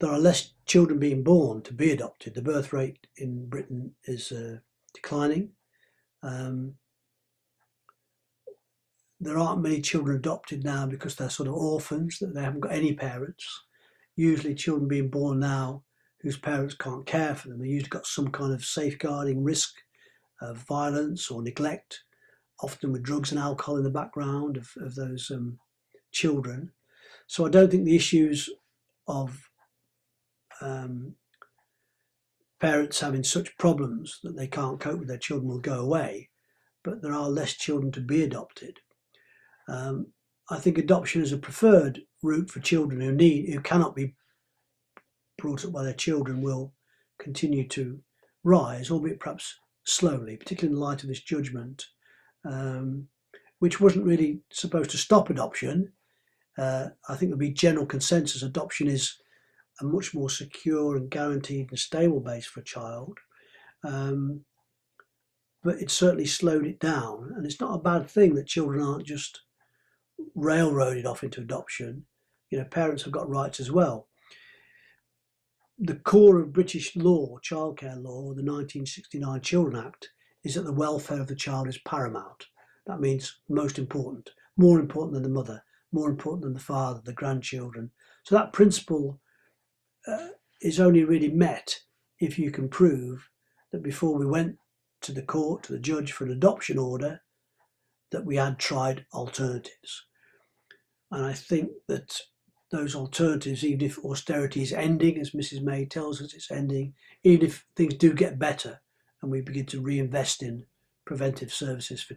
there are less children being born to be adopted. The birth rate in Britain is declining. There aren't many children adopted now because they're sort of orphans, that they haven't got any parents. Usually children being born now whose parents can't care for them, they usually got some kind of safeguarding risk of violence or neglect, often with drugs and alcohol in the background of those children. So I don't think the issues of parents having such problems that they can't cope with their children will go away, but there are less children to be adopted. I think adoption is a preferred route for children who cannot be brought up by their children will continue to rise, albeit perhaps slowly, particularly in light of this judgment, which wasn't really supposed to stop adoption. I think there'll be general consensus adoption is a much more secure and guaranteed and stable base for a child. But it certainly slowed it down, and it's not a bad thing that children aren't just railroaded off into adoption. You know, parents have got rights as well. The core of British law, childcare law, the 1969 Children Act, is that the welfare of the child is paramount. That means most important, more important than the mother, more important than the father, the grandchildren. So that principle is only really met if you can prove that before we went to the court, to the judge for an adoption order, that we had tried alternatives. And I think that those alternatives, even if austerity is ending, as Mrs. May tells us it's ending, even if things do get better and we begin to reinvest in preventive services for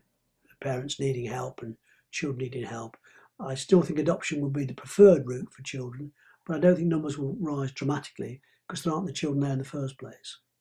parents needing help and children needing help, I still think adoption would be the preferred route for children, but I don't think numbers will rise dramatically because there aren't the children there in the first place.